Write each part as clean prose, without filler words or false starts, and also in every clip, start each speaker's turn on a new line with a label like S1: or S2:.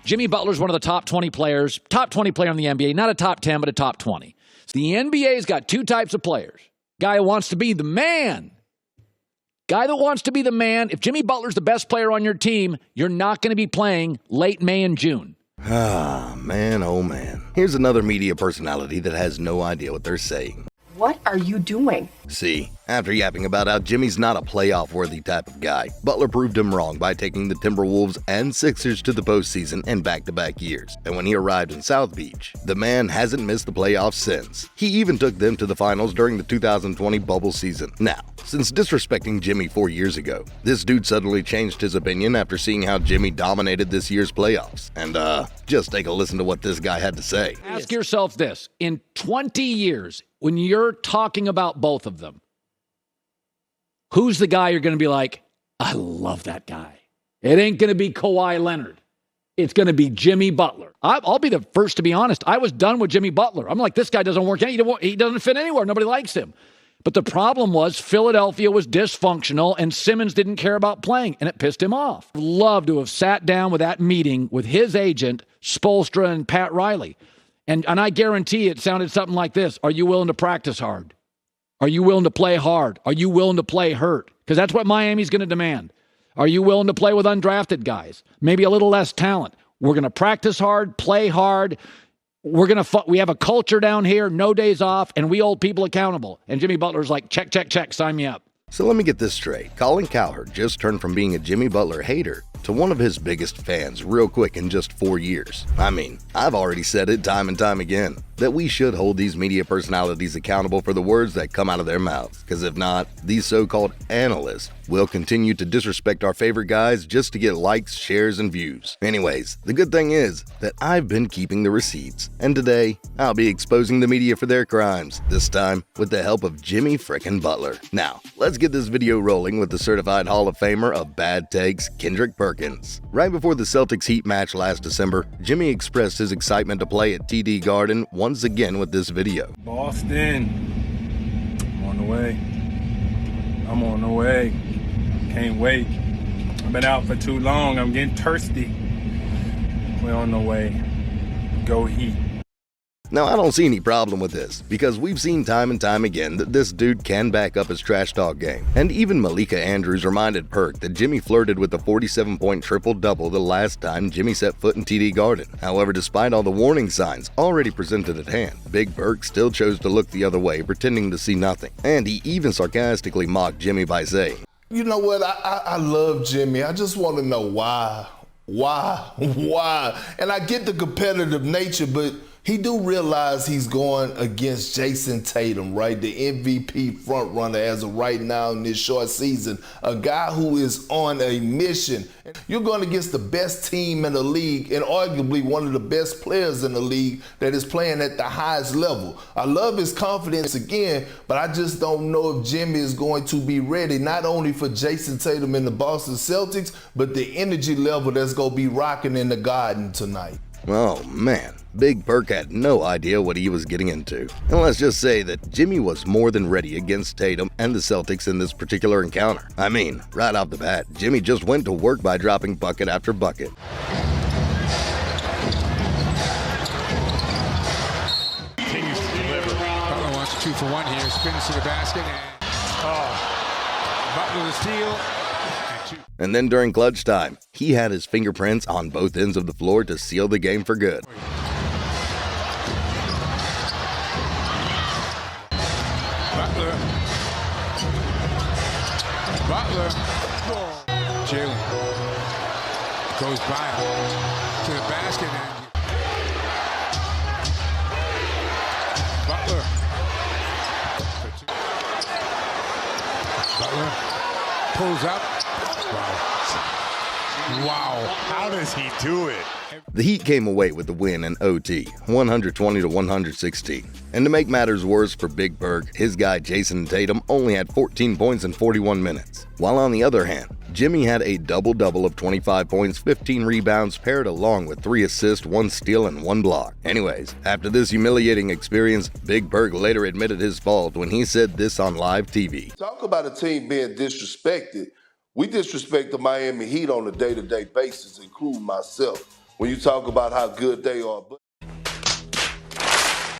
S1: Jimmy Butler's one of the top 20 players, top 20 player in the NBA, not a top 10, but a top 20. So the NBA's got two types of players. Guy who wants to be the man. Guy that wants to be the man. If Jimmy Butler's the best player on your team, you're not going to be playing late May and June.
S2: Ah, man, oh man. Here's another media personality that has no idea what they're saying.
S3: What are you doing?
S2: See, after yapping about how Jimmy's not a playoff-worthy type of guy, Butler proved him wrong by taking the Timberwolves and Sixers to the postseason in back-to-back years. And when he arrived in South Beach, the man hasn't missed the playoffs since. He even took them to the finals during the 2020 bubble season. Now, since disrespecting Jimmy 4 years ago, this dude suddenly changed his opinion after seeing how Jimmy dominated this year's playoffs. And just take a listen to what this guy had to say.
S1: Ask yourself this. In 20 years, when you're talking about both of them, who's the guy you're going to be like, I love that guy? It ain't going to be Kawhi Leonard. It's going to be Jimmy Butler. I'll be the first to be honest. I was done with Jimmy Butler. I'm like, this guy doesn't work. He doesn't fit anywhere. Nobody likes him. But the problem was Philadelphia was dysfunctional and Simmons didn't care about playing, and it pissed him off. I'd love to have sat down with that meeting with his agent, Spoelstra and Pat Riley. And I guarantee it sounded something like this. Are you willing to practice hard? Are you willing to play hard? Are you willing to play hurt? Because that's what Miami's going to demand. Are you willing to play with undrafted guys? Maybe a little less talent. We're going to practice hard, play hard. We have a culture down here, no days off, and we hold people accountable. And Jimmy Butler's like, check, check, check, sign me up.
S2: So let me get this straight. Colin Cowherd just turned from being a Jimmy Butler hater to one of his biggest fans real quick in just 4 years. I mean, I've already said it time and time again, that we should hold these media personalities accountable for the words that come out of their mouths. Because if not, these so-called analysts will continue to disrespect our favorite guys just to get likes, shares, and views. Anyways, the good thing is that I've been keeping the receipts, and today I'll be exposing the media for their crimes, this time with the help of Jimmy frickin' Butler. Now, let's get this video rolling with the certified Hall of Famer of bad takes, Kendrick Perkins. Right before the Celtics-Heat match last December, Jimmy expressed his excitement to play at TD Garden once again with this video.
S4: Boston, I'm on the way. I'm on the way. Can't wait. I've been out for too long. I'm getting thirsty. We're on the way. Go Heat.
S2: Now, I don't see any problem with this, because we've seen time and time again that this dude can back up his trash talk game. And even Malika Andrews reminded Perk that Jimmy flirted with the 47-point triple-double the last time Jimmy set foot in TD Garden. However, despite all the warning signs already presented at hand, Big Perk still chose to look the other way, pretending to see nothing. And he even sarcastically mocked Jimmy by saying,
S5: "You know what, I love Jimmy. I just want to know why. And I get the competitive nature, but he do realize he's going against Jason Tatum, right? The MVP front runner as of right now in this short season. A guy who is on a mission. You're going against the best team in the league and arguably one of the best players in the league that is playing at the highest level. I love his confidence again, but I just don't know if Jimmy is going to be ready, not only for Jason Tatum and the Boston Celtics, but the energy level that's going to be rocking in the Garden tonight.
S2: Oh man, Big Perk had no idea what he was getting into. And let's just say that Jimmy was more than ready against Tatum and the Celtics in this particular encounter. I mean, right off the bat, Jimmy just went to work by dropping bucket after bucket.
S6: Continues to deliver. Butler wants a 2-for-1 here, spins to the basket, and Butler the steal.
S2: And then during clutch time, he had his fingerprints on both ends of the floor to seal the game for good.
S6: Butler. Jalen goes by him to the basket, and Butler. Butler pulls up. Wow, how does he do it?
S2: The Heat came away with the win in OT, 120-116. And to make matters worse for Big Perk, his guy Jason Tatum only had 14 points in 41 minutes. While on the other hand, Jimmy had a double-double of 25 points, 15 rebounds, paired along with 3 assists, 1 steal, and 1 block. Anyways, after this humiliating experience, Big Perk later admitted his fault when he said this on live TV.
S5: Talk about a team being disrespected. We disrespect the Miami Heat on a day-to-day basis, including myself.
S7: when you talk about how good they are.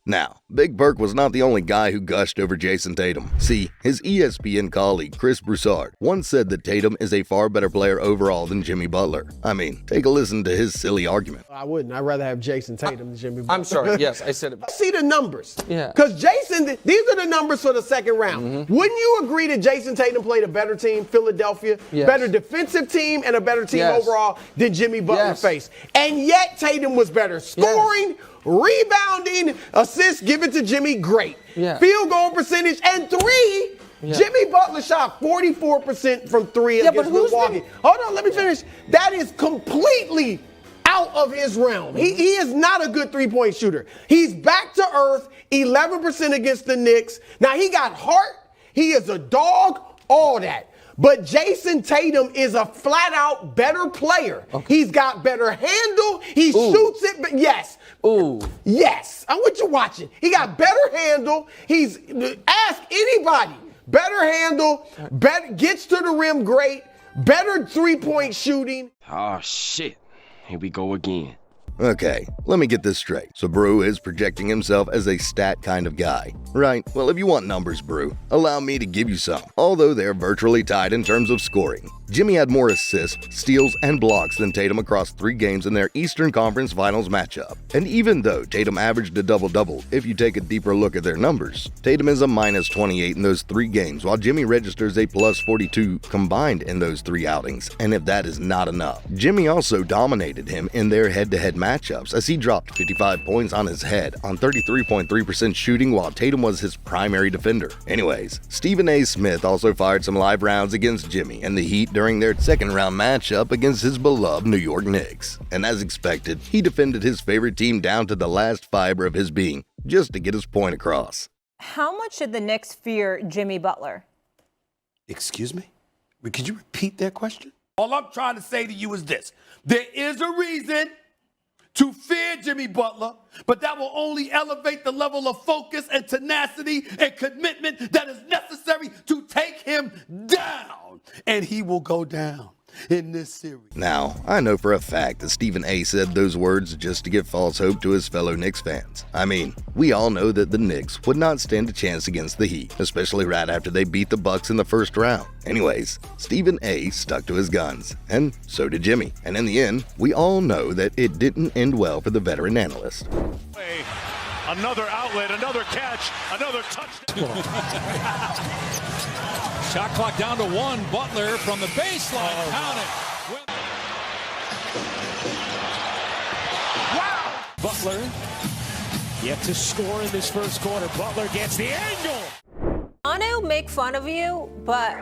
S2: Now, Big Burke was not the only guy who gushed over Jason Tatum. See, his ESPN colleague, Chris Broussard, once said that Tatum is a far better player overall than Jimmy Butler. I mean, take a listen to his silly argument.
S8: I wouldn't. I'd rather have Jason Tatum than Jimmy Butler.
S9: I'm sorry, yes, I said it.
S8: See the numbers.
S9: Yeah.
S8: Because Jason, these are the numbers for the second round.
S9: Mm-hmm.
S8: Wouldn't you agree that Jason Tatum played a better team, Philadelphia,
S9: Yes.
S8: better defensive team, and a better team
S9: Yes.
S8: overall than Jimmy Butler
S9: Yes.
S8: faced? And yet Tatum was better scoring, rebounding, assists given to Jimmy, great.
S9: Yeah.
S8: Field goal percentage, and three.
S9: Yeah.
S8: Jimmy Butler shot 44% from three against Milwaukee. Hold on, let me finish. That is completely out of his realm. He is not a good three-point shooter. He's back to earth, 11% against the Knicks. Now, he got heart. He is a dog, all that. But Jason Tatum is a flat-out better player. Okay. He's got better handle. He shoots it, but yes.
S9: Ooh.
S8: Yes. I want you watching. He got better handle. Ask anybody. Better handle, better, gets to the rim great, better three-point shooting.
S10: Oh, shit. Here we go again.
S2: Okay, let me get this straight. So Brew is projecting himself as a stat kind of guy, right? Well, if you want numbers, Brew, allow me to give you some. Although they're virtually tied in terms of scoring. Jimmy had more assists, steals, and blocks than Tatum across 3 games in their Eastern Conference Finals matchup. And even though Tatum averaged a double-double, if you take a deeper look at their numbers, Tatum is a minus 28 in those 3 games, while Jimmy registers a plus 42 combined in those 3 outings. And if that is not enough, Jimmy also dominated him in their head-to-head matchups as he dropped 55 points on his head on 33.3% shooting while Tatum was his primary defender. Anyways, Stephen A. Smith also fired some live rounds against Jimmy and the Heat during their second round matchup against his beloved New York Knicks. And as expected, he defended his favorite team down to the last fiber of his being, just to get his point across.
S11: How much did the Knicks fear Jimmy Butler?
S12: Excuse me? Could you repeat that question?
S13: All I'm trying to say to you is this. There is a reason to fear Jimmy Butler, but that will only elevate the level of focus and tenacity and commitment that is necessary to take him down. And he will go down in this series.
S2: Now, I know for a fact that Stephen A. said those words just to give false hope to his fellow Knicks fans. I mean, we all know that the Knicks would not stand a chance against the Heat, especially right after they beat the Bucks in the first round. Anyways, Stephen A. stuck to his guns, and so did Jimmy. And in the end, we all know that it didn't end well for the veteran analyst.
S14: Another outlet, another catch, another touchdown.
S15: Shot clock down to 1. Butler from the baseline. Count it.
S14: Wow!
S15: Butler yet to score in this first quarter. Butler gets the angle.
S11: I want to make fun of you, but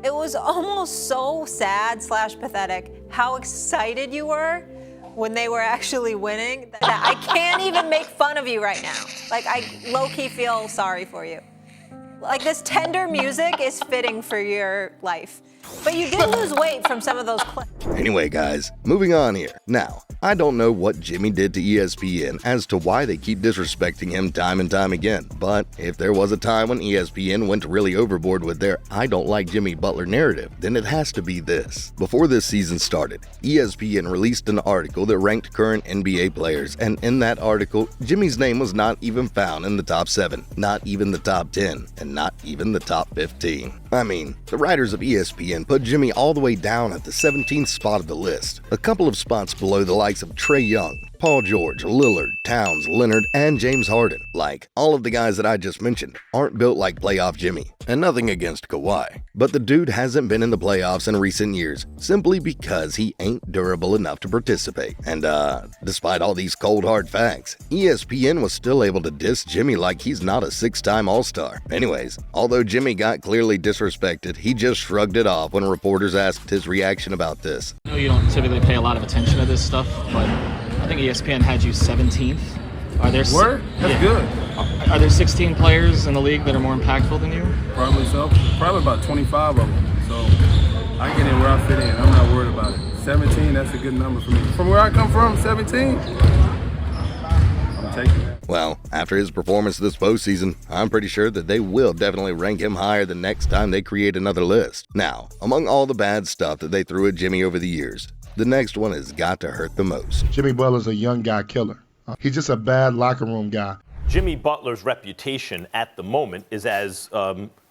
S11: it was almost so sad / pathetic how excited you were when they were actually winning that I can't even make fun of you right now. Like, I low-key feel sorry for you. Like, this tender music is fitting for your life. But you did lose weight from some of those clips.
S2: Anyway, guys, moving on here. Now, I don't know what Jimmy did to ESPN as to why they keep disrespecting him time and time again, but if there was a time when ESPN went really overboard with their I don't like Jimmy Butler narrative, then it has to be this. Before this season started, ESPN released an article that ranked current NBA players, and in that article, Jimmy's name was not even found in the top 7, not even the top 10, and not even the top 15. I mean, the writers of ESPN put Jimmy all the way down at the 17th spot of the list, a couple of spots below the likes of Trae Young, Paul George, Lillard, Towns, Leonard, and James Harden. Like, all of the guys that I just mentioned aren't built like playoff Jimmy. And nothing against Kawhi, but the dude hasn't been in the playoffs in recent years simply because he ain't durable enough to participate. And despite all these cold hard facts, ESPN was still able to diss Jimmy like he's not a 6-time All-Star. Anyways, although Jimmy got clearly disrespected, he just shrugged it off when reporters asked his reaction about this.
S16: I know you don't typically pay a lot of attention to this stuff, but I think ESPN had you 17th. Are there
S4: That's good.
S16: Are there 16 players in the league that are more impactful than you?
S4: Probably so. Probably about 25 of them. So I get in where I fit in. I'm not worried about it. 17, that's a good number for me. From where I come from, 17, I'm taking that.
S2: Well, after his performance this postseason, I'm pretty sure that they will definitely rank him higher the next time they create another list. Now, among all the bad stuff that they threw at Jimmy over the years, the next one has got to hurt the most.
S9: Jimmy Butler's a young guy killer. He's just a bad locker room guy.
S17: Jimmy Butler's reputation at the moment is as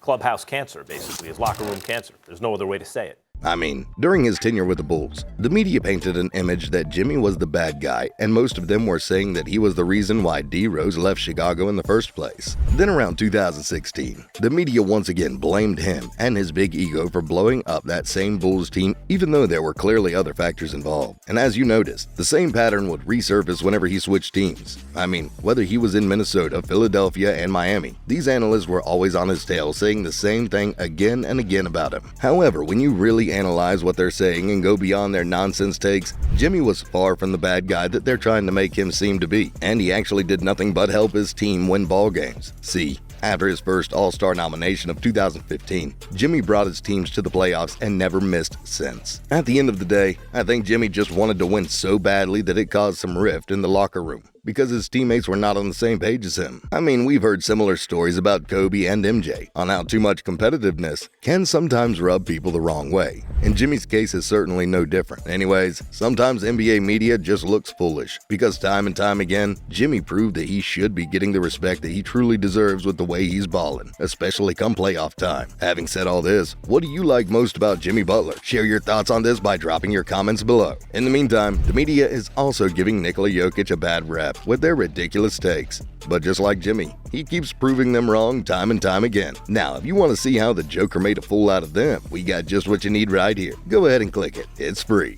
S17: clubhouse cancer, basically, as locker room cancer. There's no other way to say it.
S2: I mean, during his tenure with the Bulls, the media painted an image that Jimmy was the bad guy, and most of them were saying that he was the reason why D. Rose left Chicago in the first place. Then around 2016, the media once again blamed him and his big ego for blowing up that same Bulls team, even though there were clearly other factors involved. And as you noticed, the same pattern would resurface whenever he switched teams. I mean, whether he was in Minnesota, Philadelphia, and Miami, these analysts were always on his tail saying the same thing again and again about him. However, when you really analyze what they're saying and go beyond their nonsense takes, Jimmy was far from the bad guy that they're trying to make him seem to be, and he actually did nothing but help his team win ball games. See, after his first All-Star nomination of 2015, Jimmy brought his teams to the playoffs and never missed since. At the end of the day, I think Jimmy just wanted to win so badly that it caused some rift in the locker room, because his teammates were not on the same page as him. I mean, we've heard similar stories about Kobe and MJ on how too much competitiveness can sometimes rub people the wrong way, and Jimmy's case is certainly no different. Anyways, sometimes NBA media just looks foolish, because time and time again, Jimmy proved that he should be getting the respect that he truly deserves with the way he's balling, especially come playoff time. Having said all this, what do you like most about Jimmy Butler? Share your thoughts on this by dropping your comments below. In the meantime, the media is also giving Nikola Jokic a bad rep with their ridiculous takes. But just like Jimmy, he keeps proving them wrong time and time again. Now, if you want to see how the Joker made a fool out of them, we got just what you need right here. Go ahead and click it. It's free.